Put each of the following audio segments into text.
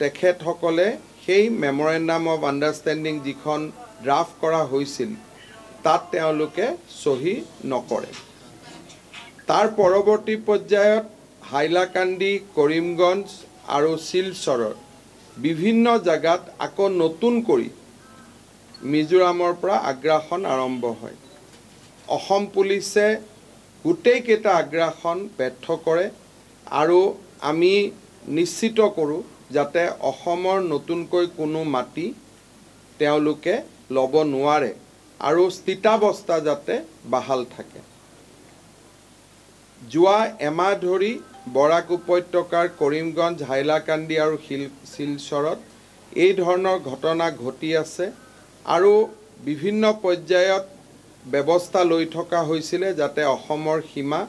তেখেতসকলে সেই memorandum of understanding যিখন ড্ৰাফ্ট কৰা হৈছিল তাত তেওঁলোকে সহি নকৰে। তাৰ পৰৱৰ্তী পৰ্যায়ত হাইলাকান্দি, কৰিমগঞ্জ আৰু শিলচৰৰ বিভিন্ন জাগাত আকৌ নতুন কৰি মিজোৰামৰ পৰা আগ্ৰাসন আৰম্ভ হয়। অসম পুলিচে গোটেইকেইটা আগ্ৰাসন ব্যৰ্থ কৰে আৰু আমি নিশ্চিত কৰোঁ যাতে অসমৰ নতুনকৈ কোনো মাটি তেওঁলোকে ল'ব নোৱাৰে আৰু স্থিতাৱস্থা যাতে বাহাল থাকে। যোৱা এমাহ ধৰি বৰাক উপত্যকাৰ কৰিমগঞ্জ, হাইলাকান্দি আৰু শিলচৰত এই ধৰণৰ ঘটনা ঘটি আছে আৰু বিভিন্ন পৰ্যায়ত ব্যৱস্থা লৈ থকা হৈছিলে যাতে অসমৰ সীমা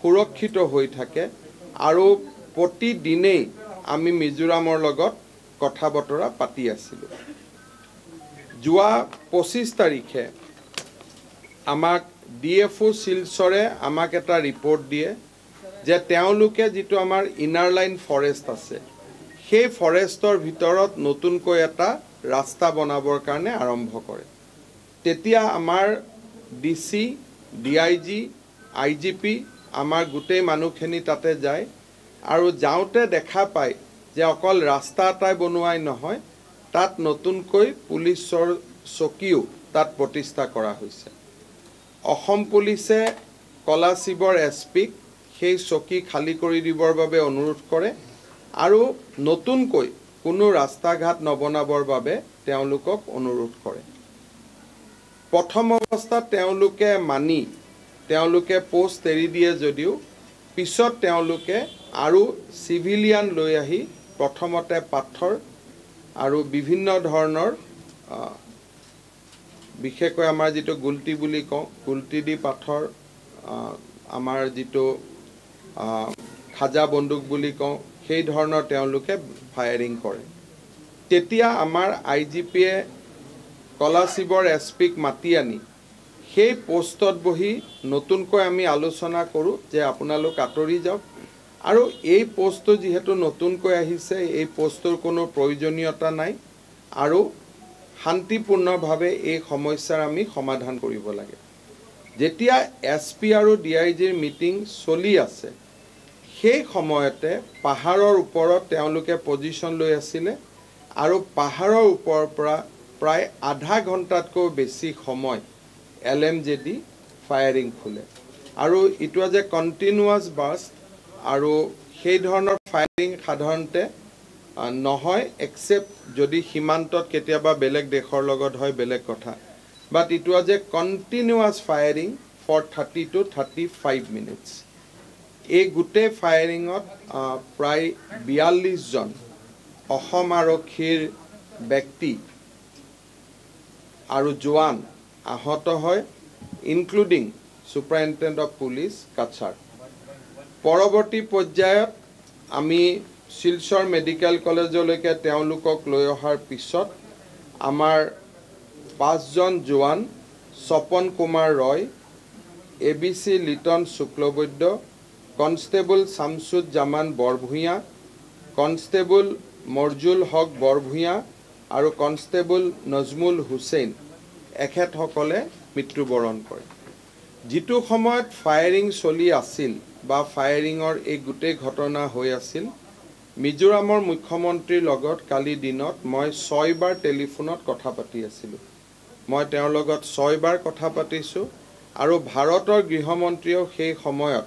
সুৰক্ষিত হৈ থাকে আৰু প্ৰতিদিনেই আমি মিজোৰামৰ লগত কথা বতৰা পাতি আছিলোঁ। যোৱা 25 তাৰিখে আমাক DFO শিলচৰে আমাক এটা ৰিপৰ্ট দিয়ে যে তেওঁলোকে যিটো আমাৰ ইনাৰ লাইন ফৰেষ্ট আছে সেই ফৰেষ্টৰ ভিতৰত নতুনকৈ এটা ৰাস্তা বনাবৰ কাৰণে আৰম্ভ কৰে। তেতিয়া আমাৰ DC, DIG, IGP আমাৰ গোটেই মানুহখিনি তাতে যায় আৰু যাওঁতে দেখা পায় যে অকল ৰাস্তা এটাই বনোৱাই নহয়, তাত নতুনকৈ পুলিচৰ চকীও তাত প্ৰতিষ্ঠা কৰা হৈছে। অসম পুলিচে কলাশিবৰ SPক সেই চকী খালী কৰি দিবৰ বাবে অনুৰোধ কৰে আৰু নতুনকৈ কোনো ৰাস্তা ঘাট নবনাবৰ বাবে তেওঁলোকক অনুৰোধ কৰে। প্ৰথম অৱস্থাত তেওঁলোকে মানি তেওঁলোকে পোষ্ট এৰি দিয়ে যদিও পিছত তেওঁলোকে আৰু চিভিলিয়ান লৈ আহি প্ৰথমতে পাথৰ আৰু বিভিন্ন ধৰণৰ বিশেষকৈ আমাৰ যিটো গুলটি বুলি কওঁ, গুলটি দি পাথৰ, আমাৰ যিটো খাজা বন্দুক বুলি কওঁ, সেই ধৰণৰ তেওঁলোকে ফায়াৰিং কৰে। তেতিয়া আমাৰ IGPয়ে কলাশিবৰ SPক মাতি আনি সেই পোষ্টত বহি নতুনকৈ আমি আলোচনা কৰোঁ যে আপোনালোক আঁতৰি যাওক আৰু এই পোষ্টটো যিহেতু নতুনকৈ আহিছে এই পোষ্টটোৰ কোনো প্ৰয়োজনীয়তা নাই আৰু শান্তিপূৰ্ণভাৱে এই সমস্যাৰ আমি সমাধান কৰিব লাগে। যেতিয়া SP আৰু DIGৰ মিটিং চলি আছে সেই সময়তে পাহাৰৰ ওপৰত তেওঁলোকে পজিশ্যন লৈ আছিলে আৰু পাহাৰৰ ওপৰৰ পৰা প্ৰায় আধা ঘণ্টাতকৈ বেছি সময় LMG ফায়াৰিং খোলে আৰু it was a continuous burst আৰু সেই ধৰণৰ ফায়াৰিং সাধাৰণতে নহয় এক্সেপ্ট যদি সীমান্তত কেতিয়াবা বেলেগ দেশৰ লগত হয় বেলেগ কথা, but it was a continuous firing for 30 to 35 minutes. এই গোটেই ফায়াৰিঙত প্ৰায় 42 জন অসম আৰক্ষীৰ ব্যক্তি আৰু জোৱান আহত হয়, including superintendent of police Cachar. পৰৱৰ্তী পৰ্যায়ত আমি শিলচৰ মেডিকেল কলেজলৈকে তেওঁলোকক লৈ অহাৰ পিছত আমাৰ 5 জন জোৱান Swapan Kumar Roy, ABC Liton Shuklabaidya, constable Shamsuzzaman Borbhuyan, constable Morjul Haque Borbhuyan আৰু কনষ্টেবল নজমুল হুছেইন এখেতসকলে মৃত্যুবৰণ কৰে। যিটো সময়ত ফায়াৰিং চলি আছিল বা ফায়াৰিঙৰ এই গোটেই ঘটনা হৈ আছিল, মিজোৰামৰ মুখ্যমন্ত্ৰীৰ লগত কালি দিনত মই 6 বাৰ টেলিফোনত কথা পাতি আছিলোঁ। মই তেওঁৰ লগত 6 বাৰ কথা পাতিছোঁ আৰু ভাৰতৰ গৃহমন্ত্ৰীয়েও সেই সময়ত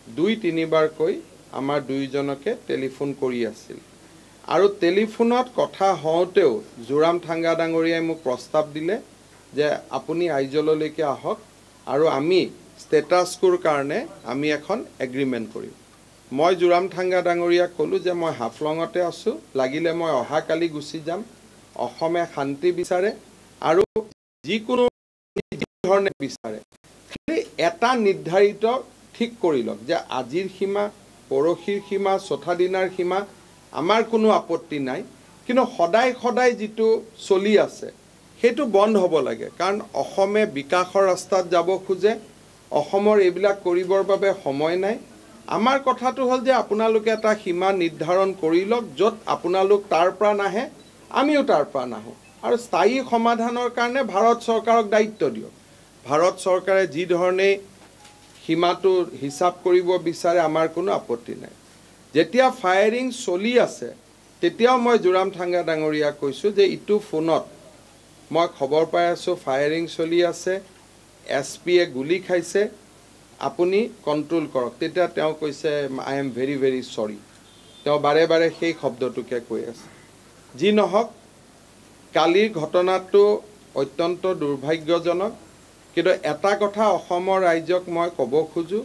2-3 বাৰকৈ আমাৰ দুয়োজনকে টেলিফোন কৰি আছিল আৰু টেলিফোনত কথা হওঁতেও জোৰামথাংগা ডাঙৰীয়াই মোক প্ৰস্তাৱ দিলে যে আপুনি আইজললৈকে আহক আৰু আমি ষ্টেটাছ কোৰ কাৰণে আমি এখন এগ্ৰিমেণ্ট কৰিম। মই জোৰামথাংগা ডাঙৰীয়াক ক'লোঁ যে মই হাফলঙতে আছোঁ, লাগিলে মই অহাকালি গুচি যাম। অসমে শান্তি বিচাৰে আৰু যিকোনো ধৰণে বিচাৰে, খালি এটা নিৰ্ধাৰিত ঠিক কৰি লওক যে আজিৰ সীমা, পৰহিৰ সীমা, চথা দিনাৰ সীমা আমাৰ কোনো আপত্তি নাই, কিন্তু সদায় সদায় যিটো চলি আছে সেইটো বন্ধ হ'ব লাগে। কাৰণ অসমে বিকাশৰ ৰাস্তাত যাব খোজে, অসমৰ এইবিলাক কৰিবৰ বাবে সময় নাই আমাৰ কথাটো হ'ল যে আপোনালোকে এটা সীমা নিৰ্ধাৰণ কৰি লওক, য'ত আপোনালোক তাৰ পৰা নাহে, আমিও তাৰ পৰা নাহোঁ, আৰু স্থায়ী সমাধানৰ কাৰণে ভাৰত চৰকাৰক দায়িত্ব দিয়ক। ভাৰত চৰকাৰে যি ধৰণে সীমাটো হিচাপ কৰিব বিচাৰে আমাৰ কোনো আপত্তি নাই। যেতিয়া ফায়াৰিং চলি আছে তেতিয়াও মই জোৰামথাঙ্গা ডাঙৰীয়াক কৈছোঁ যে ইটো ফোনত মই খবৰ পাই আছোঁ ফায়াৰিং চলি আছে, SP-য়ে গুলি খাইছে, আপুনি কণ্ট্ৰোল কৰক। তেতিয়া তেওঁ কৈছে আই এম ভেৰি ভেৰি চৰি। তেওঁ বাৰে বাৰে সেই শব্দটোকে কৈ আছে। যি নহওক, কালিৰ ঘটনাটো অত্যন্ত দুৰ্ভাগ্যজনক, কিন্তু এটা কথা অসমৰ ৰাইজক মই ক'ব খোজোঁ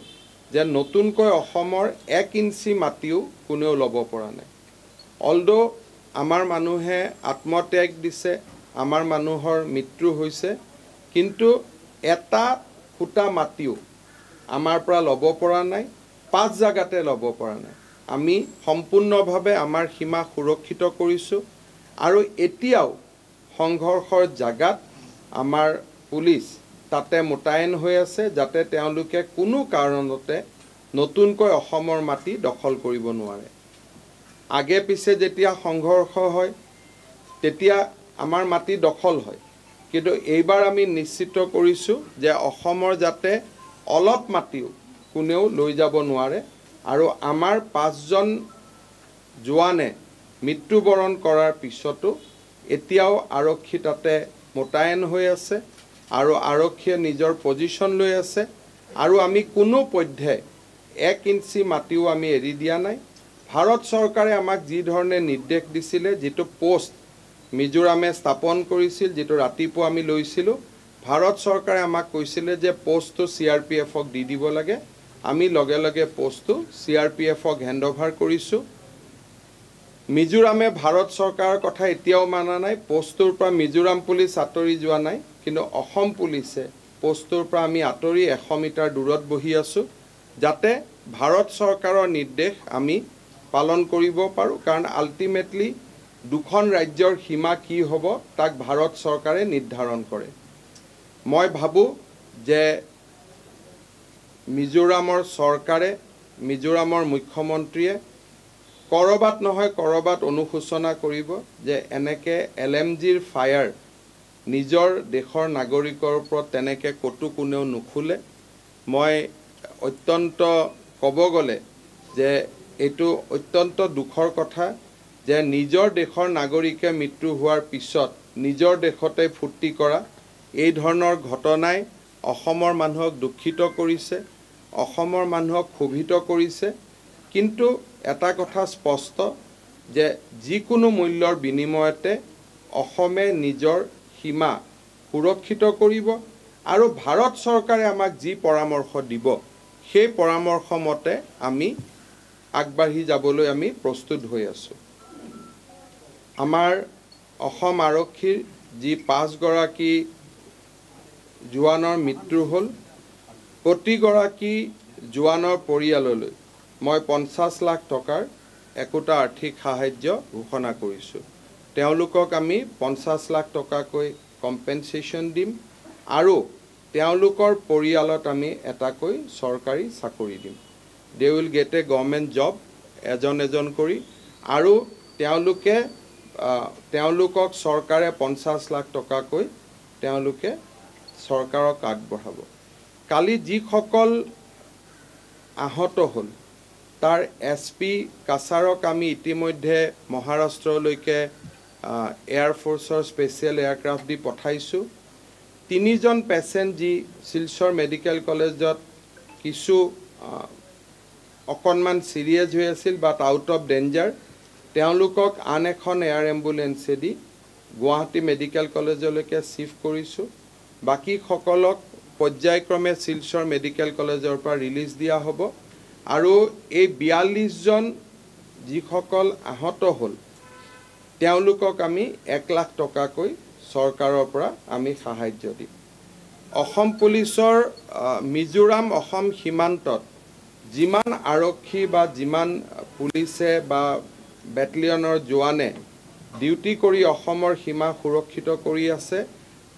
যে নতুনকৈ অসমৰ 1 ইঞ্চি মাটিও কোনেও ল'ব পৰা নাই। অলদো আমাৰ মানুহে আত্মত্যাগ দিছে, আমাৰ মানুহৰ মৃত্যু হৈছে, কিন্তু এটা ফুটা মাটিও আমাৰ পৰা ল'ব পৰা নাই, 5 জাগাতে ল'ব পৰা নাই। আমি সম্পূৰ্ণভাৱে আমাৰ সীমা সুৰক্ষিত কৰিছোঁ, আৰু এতিয়াও সংঘৰ্ষৰ জাগাত আমাৰ পুলিচ তাতে মোতায়েন হৈ আছে, যাতে তেওঁলোকে কোনো কাৰণতে নতুনকৈ অসমৰ মাটি দখল কৰিব নোৱাৰে। আগে পিছে যেতিয়া সংঘৰ্ষ হয় তেতিয়া আমাৰ মাটি দখল হয়, কিন্তু এইবাৰ আমি নিশ্চিত কৰিছোঁ যে অসমৰ যাতে অলপ মাটিও কোনেও লৈ যাব নোৱাৰে, আৰু আমাৰ 5জন জোৱানে মৃত্যুবৰণ কৰাৰ পিছতো এতিয়াও আৰক্ষী তাতে মোতায়েন হৈ আছে, আৰু আৰক্ষীয়ে নিজৰ পজিশ্যন লৈ আছে, আৰু আমি কোনো পধ্যে 1 ইঞ্চি মাটিও আমি এৰি দিয়া নাই। ভাৰত চৰকাৰে আমাক যি ধৰণে নিৰ্দেশ দিছিলে, যিটো পোষ্ট মিজোৰামে স্থাপন কৰিছিল, যিটো ৰাতিপুৱা আমি লৈছিলোঁ, ভাৰত চৰকাৰে আমাক কৈছিলে যে পোষ্টটো CRPF-ক দি দিব লাগে। আমি লগে লগে পোষ্টটো CRPF-ক হেণ্ডঅভাৰ কৰিছোঁ। মিজোৰামে ভাৰত চৰকাৰৰ কথা এতিয়াও মানা নাই। পোষ্টটোৰ পৰা মিজোৰাম পুলিচ আঁতৰি যোৱা নাই, কিন্তু অসম পুলিচে পোষ্টটোৰ পৰা আমি আঁতৰি 100 মিটাৰ দূৰত বহি আছোঁ, যাতে ভাৰত চৰকাৰৰ নিৰ্দেশ আমি পালন কৰিব পাৰোঁ। কাৰণ আল্টিমেটলি দুখন ৰাজ্যৰ সীমা কি হ'ব তাক ভাৰত চৰকাৰে নিৰ্ধাৰণ কৰে। মই ভাবোঁ যে মিজোৰামৰ চৰকাৰে, মিজোৰামৰ মুখ্যমন্ত্ৰীয়ে ক'ৰবাত নহয় ক'ৰবাত অনুশোচনা কৰিব যে এনেকৈ LMGৰ ফায়াৰ নিজৰ দেশৰ নাগৰিকৰ ওপৰত তেনেকৈ ক'তো কোনেও নুখুলে। মই অত্যন্ত ক'ব গ'লে যে এইটো অত্যন্ত দুখৰ কথা যে নিজৰ দেশৰ নাগৰিকে মৃত্যু হোৱাৰ পিছত নিজৰ দেশতে ফূৰ্তি কৰা এই ধৰণৰ ঘটনাই অসমৰ মানুহক দুখিত কৰিছে, অসমৰ মানুহক ক্ষোভিত কৰিছে। কিন্তু এটা কথা স্পষ্ট যে যিকোনো মূল্যৰ বিনিময়তে অসমে নিজৰ সীমা সুৰক্ষিত কৰিব, আৰু ভাৰত চৰকাৰে আমাক যি পৰামৰ্শ দিব সেই পৰামৰ্শ মতে আমি আগবাঢ়ি যাবলৈ আমি প্ৰস্তুত হৈ আছোঁ। আমাৰ অসম আৰক্ষীৰ যি 5 গৰাকী জোৱানৰ মৃত্যু হ'ল, প্ৰতিগৰাকী জোৱানৰ পৰিয়াললৈ মই 50 লাখ টকাৰ একোটা আৰ্থিক সাহায্য ঘোষণা কৰিছোঁ। তেওঁলোকক আমি 50 লাখ টকাকৈ কম্পেনচেশ্যন দিম, আৰু তেওঁলোকৰ পৰিয়ালত আমি এটাকৈ চৰকাৰী চাকৰি দিম। They will get A government job এজন কৰি, আৰু তেওঁলোকক চৰকাৰে 50 লাখ টকাকৈ তেওঁলোকে চৰকাৰক আগবঢ়াব। কালি যিসকল আহত হ'ল তাৰ SP কাছাৰক আমি ইতিমধ্যে মহাৰাষ্ট্ৰলৈকে এয়াৰফ'ৰ্চৰ স্পেচিয়েল এয়াৰক্ৰাফ্ট দি পঠাইছোঁ। 3জন পেচেণ্ট যি শিলচৰ মেডিকেল কলেজত কিছু অকণমান চিৰিয়াছ হৈ আছিল বাট আউট অফ ডেঞ্জাৰ, তেওঁলোকক আন এখন এয়াৰ এম্বুলেঞ্চেদি গুৱাহাটী মেডিকেল কলেজলৈকে শ্বিফ্ট কৰিছোঁ। বাকীসকলক পৰ্যায়ক্ৰমে শিলচৰ মেডিকেল কলেজৰ পৰা ৰিলিজ দিয়া হ'ব, আৰু এই 42জন যিসকল আহত হ'ল তেওঁলোকক আমি 1 লাখ টকাকৈ চৰকাৰৰ পৰা আমি সাহায্য দিম। অসম পুলিচৰ মিজোৰাম অসম সীমান্তত যিমান আৰক্ষী বা যিমান পুলিচে বা বেটেলিয়নৰ জোৱানে ডিউটি কৰি অসমৰ সীমা সুৰক্ষিত কৰি আছে,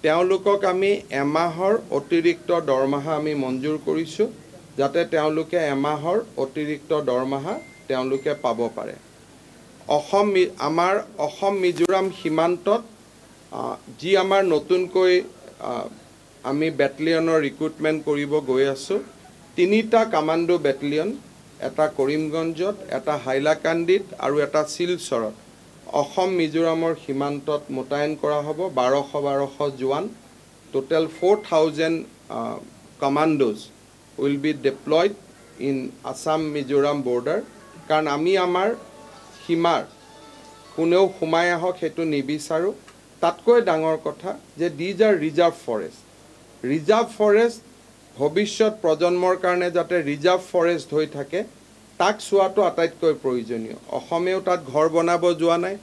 তেওঁলোকক আমি এমাহৰ অতিৰিক্ত দৰমহা আমি মঞ্জুৰ কৰিছোঁ। যাতে তেওঁলোকে এমাহৰ অতিৰিক্ত দৰমহা তেওঁলোকে পাব পাৰে আমাৰ অসম মিজোৰাম সীমান্তত যি আমাৰ নতুনকৈ আমি বেটেলিয়নৰ ৰিক্ৰুটমেণ্ট কৰিব গৈ আছোঁ 3টা কামাণ্ডো বেটেলিয়ন এটা কৰিমগঞ্জত এটা হাইলাকান্দিত আৰু এটা শিলচৰত অসম মিজোৰামৰ সীমান্তত মোতায়েন কৰা হ'ব 1200 জোৱান total 4000 commandos will be deployed in Assam Mizoram border কাৰণ আমি আমাৰ সীমাৰ কোনেও সোমাই আহক হেতু নিবিচাৰো তাতকৈ ডাঙৰ কথা যে these are reserve forest ভৱিষ্যত প্ৰজন্মৰ কাৰণে যাতে ৰিজাৰ্ভ ফৰেষ্ট হৈ থাকে তাক চোৱাটো আটাইতকৈ প্ৰয়োজনীয় অসমেও তাত ঘৰ বনাব যোৱা নাই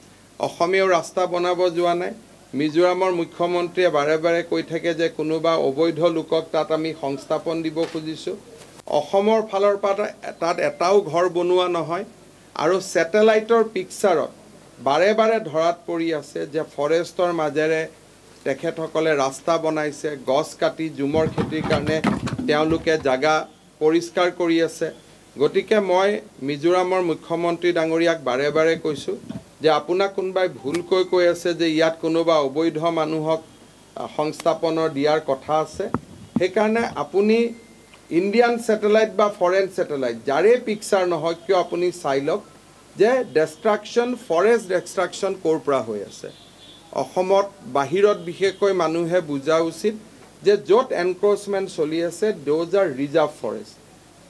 অসমেও ৰাস্তা বনাব যোৱা নাই মিজোৰামৰ মুখ্যমন্ত্ৰীয়ে বাৰে বাৰে কৈ থাকে যে কোনোবা অবৈধ লোকক তাত আমি সংস্থাপন দিব খুজিছো অসমৰ ফালৰ পৰা তাত এটাও ঘৰ বনোৱা নহয় আৰু স্যাটেলাইটৰ পিকচাৰত বাৰে বাৰে ধৰাত পৰি আছে যে ফৰেষ্টৰ মাজেৰে তেখেতসকলে ৰাস্তা বনাইছে গছ কাটি জুমৰ খেতিৰ কাৰণে তেওঁলোকে জাগা পৰিষ্কাৰ কৰি আছে গতিকে মই মিজোৰামৰ মুখ্যমন্ত্ৰী ডাঙৰীয়াক বাৰে বাৰে কৈছো যে আপোনাক কোনবাই ভুলকৈ কৈ আছে যে ইয়াত কোনোবা অবৈধ মানুহক সংস্থাপনৰ দিয়াৰ কথা আছে সেইকাৰণে আপুনি ইণ্ডিয়ান স্যাটেলাইট বা ফৰেন স্যাটেলাইট যাৰে পিকচাৰ নহয় কিয় আপুনি চাই লওক যে ডিষ্ট্ৰাকচন ফৰেষ্ট ডিষ্ট্ৰাকচন ক'ৰ পৰা হৈ আছে অসমত বাহিৰত বিশেষকৈ মানুহে বুজা উচিত যে য'ত এনক্ৰোচমেণ্ট চলি আছে দোজ আৰ ৰিজাৰ্ভ ফৰেষ্ট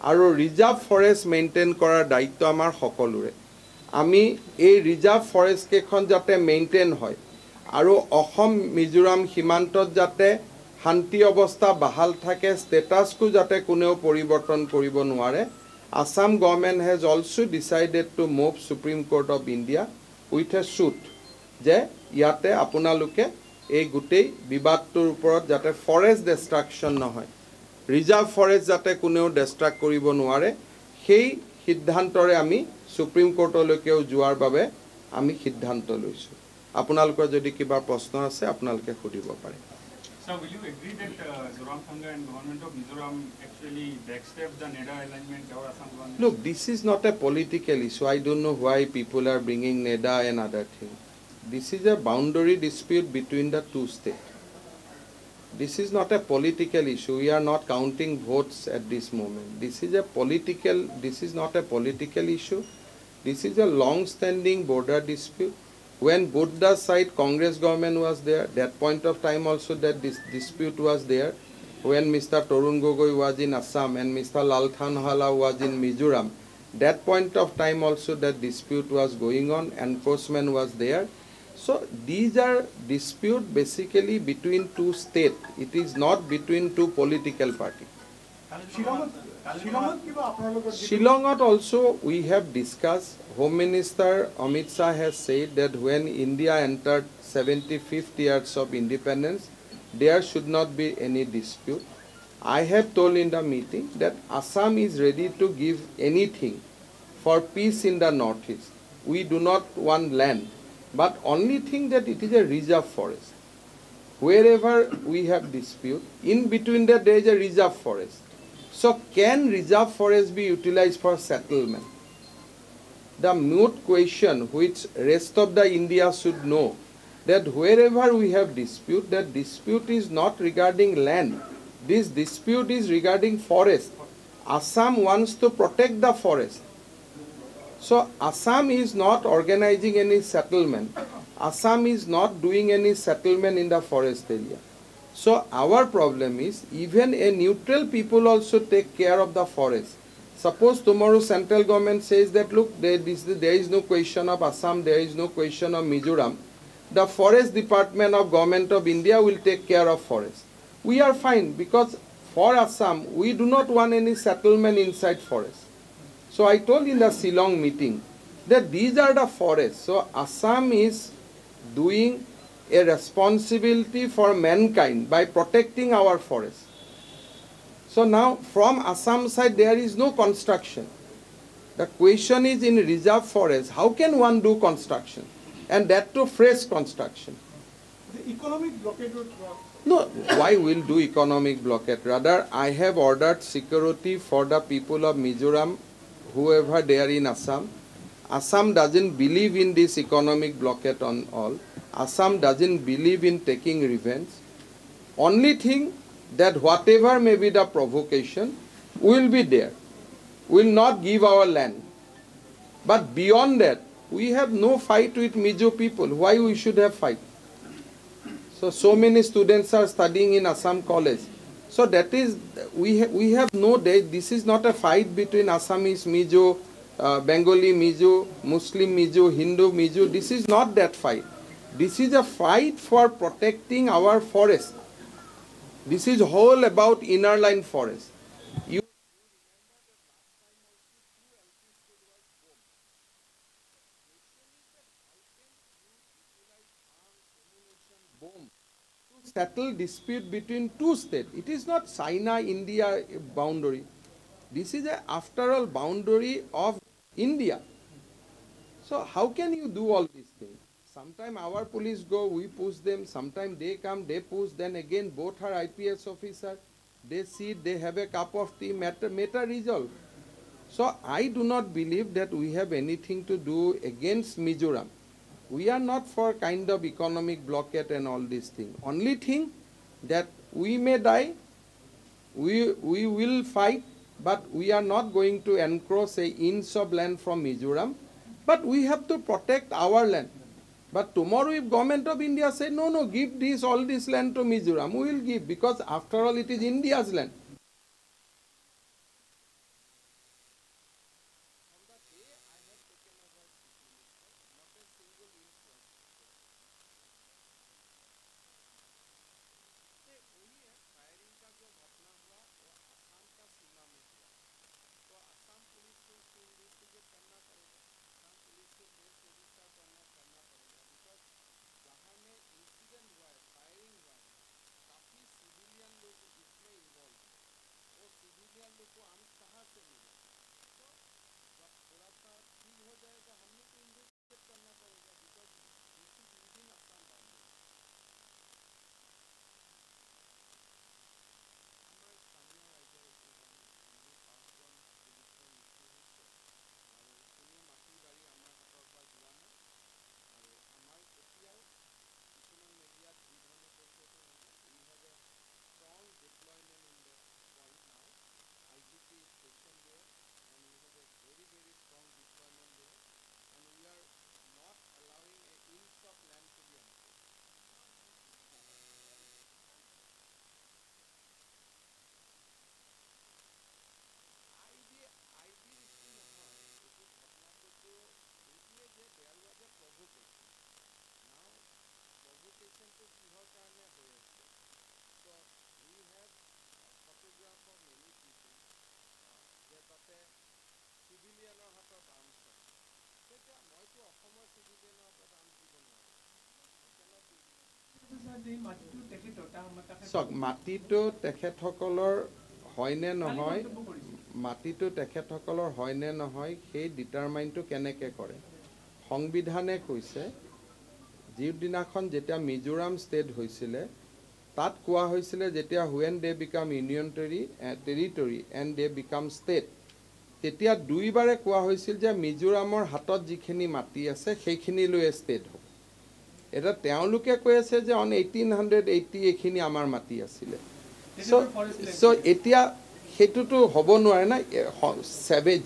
আৰু ৰিজাৰ্ভ ফৰেষ্ট মেইনটেইন কৰাৰ দায়িত্ব আমাৰ সকলোৰে আমি এই ৰিজাৰ্ভ ফৰেষ্ট কেখন যাতে মেইনটেইন হয় আৰু অসম মিজোৰাম সীমান্তত যাতে শান্তি অৱস্থা বাহাল থাকে ষ্টেটাছকো যাতে কোনেও পৰিৱৰ্তন কৰিব নোৱাৰে Assam government has also decided to move Supreme Court of India with a suit যে ইয়াতে আপোনালোকে এই গুটেই বিবাদটোৰ ওপৰত যাতে ফৰেষ্ট ডিষ্ট্ৰাকচন নহয় ৰিজাৰ্ভ ফৰেষ্ট যাতে কোনেও ডিষ্ট্ৰাক্ট কৰিব নোৱাৰে সেই সিদ্ধান্তৰে আমি সুপ্ৰিম কোৰ্টলৈকেও যোৱাৰ বাবে আমি সিদ্ধান্ত লৈছো আপোনালোকৰ যদি কিবা প্ৰশ্ন আছে আপোনালোকে সুধিব পাৰে Sir, will you agree that Zoramthanga and government of Mizoram actually backstepped the NEDA alignment or Assam government? Look, this is not a political issue. I don't know why people are bringing NEDA and other things. This is a boundary dispute between the two states. This is not a political issue. We are not counting votes at this moment. This is not a political issue. This is a long-standing border dispute. When Buddha side Congress government was there, that point of time also that this dispute was there. When Mr. Torun Gogoi was in Assam and Mr. Lalthanhala was in Mizoram, that point of time also that dispute was going on, enforcement was there. So these are dispute basically between two states. It is not between two political parties. Shillongot also we have discussed. Home Minister Amit Shah has said that when India entered 75th years of independence, there should not be any dispute. I have told in the meeting that Assam is ready to give anything for peace in the northeast. We do not want land, but only thing that it is a reserve forest. Wherever we have dispute, in between that there is a reserve forest. So can reserve forest be utilized for settlement? The moot question which rest of the India should know that wherever we have dispute, that dispute is not regarding land. This dispute is regarding forest. Assam wants to protect the forest. So Assam is not organizing any settlement. Assam is not doing any settlement in the forest area. So our problem is even a neutral people also take care of the forest. Suppose tomorrow central government says that look, there is no question of Assam, there is no question of Mizoram. The forest department of government of India will take care of forest. We are fine because for Assam, we do not want any settlement inside forest. So I told in the Shillong meeting that these are the forests. So Assam is doing a responsibility for mankind by protecting our forests. So now from Assam side there is no construction. The question is in reserve forest, how can one do construction? And that to fresh construction. The economic blockade No, why will do economic blockade? Rather, I have ordered security for the people of Mizoram, whoever they are in Assam. Assam doesn't believe in this economic blockade on all. Assam doesn't believe in taking revenge. Only thing that whatever may be the provocation will be there. Will not give our land. But beyond that, we have no fight with Mizo people. Why we should have fight? So many students are studying in Assam college. So that is, we have no day. This is not a fight between Assamese Mizo, Bengali Mizo, Muslim Mizo, Hindu Mizo. This is not that fight. This is a fight for protecting our forest. This is whole about inner line forest. You to settle dispute between two states. It is not China-India boundary. This is after all boundary of India. So how can you do all these things? Sometimes our police go, we push them. Sometimes they come, they push. Then again, both are IPS officers. They sit, they have a cup of tea, matter resolved. So I do not believe that we have anything to do against Mizoram. We are not for kind of economic blockade and all these things. Only thing that we may die, we will fight, but we are not going to encroach an inch of land from Mizoram. But we have to protect our land. But tomorrow if government of India say, no, give this, all this land to Mizoram, we will give, because after all it is India's land. So, Matito Tekhethokolor hoine nohoy, Matito Tekhethokolor hoine nohoy, he determine to keneke kore. সংবিধানে কৈছে যিদিনাখন যেতিয়া Mizoram state হৈছিলে তাত কোৱা হৈছিলে যেতিয়া when they become union territory and they become state তেতিয়া দুইবাৰে কোৱা হৈছিল যে মিজোৰামৰ হাতত যিখিনি মাটি আছে সেইখিনি লৈ ষ্টেট হ'ব এটা তেওঁলোকে কৈ আছে যে on 1880 এখিনি আমাৰ মাটি আছিল সো এতিয়া হেতুটো হ'ব নোৱাৰে না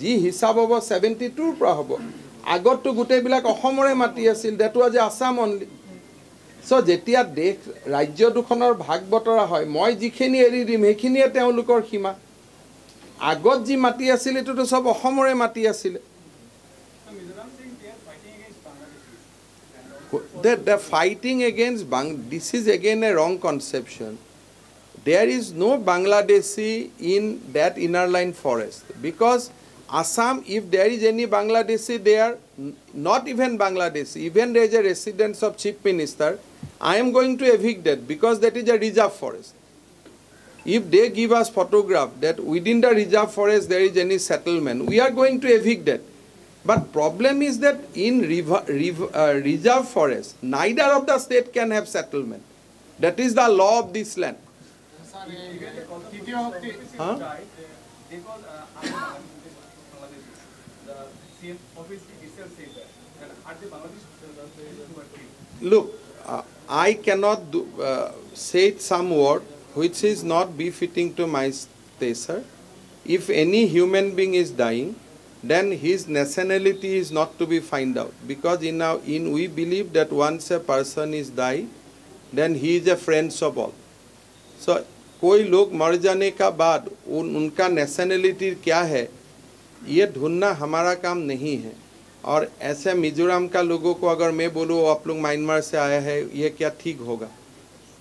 যি হিসাব হ'ব 72 পৰা হ'ব আগতটো গোটেইবিলাক অসমৰে মাটি আছিল that was Assam only so যেতিয়া দেশ ৰাজ্য দুখনৰ ভাগ বতৰা হয় মই যিখিনি এৰি দিম সেইখিনিয়ে তেওঁলোকৰ সীমা আগত যি মাটি আছিল এটোটো সব অসমৰে মাটি আছিল the fighting against this is again a wrong conception there is no Bangladeshi in that inner line forest because Assam, if there is any Bangladeshi there, not even Bangladeshi, even there is a residence of Chief Minister, I am going to evict that because that is a reserve forest. If they give us photograph that within the reserve forest there is any settlement, we are going to evict that. But problem is that in reserve forest, neither of the state can have settlement. That is the law of this land. Huh? Look, I cannot say some word which is not befitting to my stature. If any human being is dying, then his nationality is not to be find out, because we believe that once a person is died, then he is a friend of all. So कोई लोग मर जाने का बाद उनका nationality क्या है ये ढूंढना हमारा काम नहीं है. और ऐसे मिजोरम का लोगों को अगर मैं बोलूँ आप लोग म्यांमार से आया है ये क्या ठीक होगा?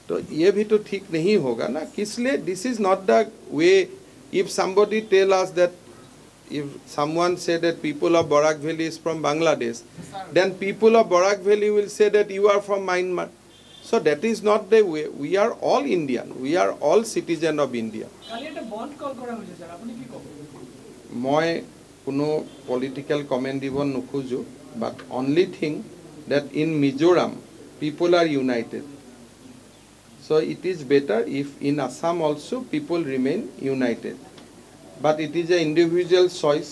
तो ये भी तो ठीक नहीं होगा ना. इसलिए this is not the way. If somebody tell us that, if someone say that people of Barak Valley is from Bangladesh, then people of Barak Valley will say that you are from Myanmar. So that is not the way. We are all Indian. We are all citizen of India. মই কোনো political comment দিব নোখোজো, but only thing that in Mizoram people are united. So it is better if in Assam also people remain united. But it is an individual choice.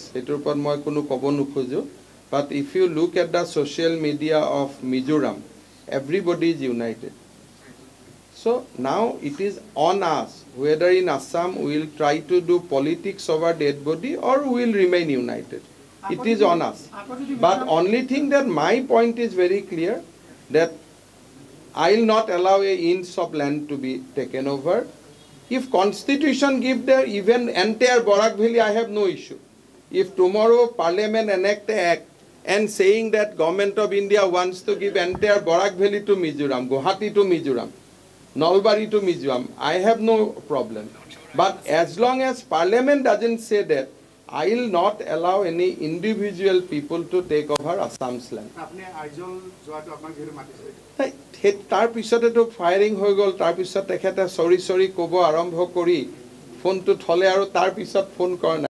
But if you look at the social media of Mizoram, everybody is united. So now it is on us whether in Assam we will try to do politics over dead body or we will remain united. It is on us. But only thing that my point is very clear, that I will not allow an inch of land to be taken over. If constitution give there even entire Barak Valley, I have no issue. If tomorrow parliament enact an act and saying that government of India wants to give entire Barak Valley to Mizoram, Guwahati to Mizoram, Nalbari to Mizoram, I have no problem. But as long as parliament doesn't say that, I will not allow any individual people to take over Assam's land. তাৰ পিছতেতো firing হৈ গ'ল. তাৰ পিছত তেখেতে চৰি ক'ব আৰম্ভ কৰি ফোনটো থলে আৰু তাৰ পিছত ফোন কৰা নাই.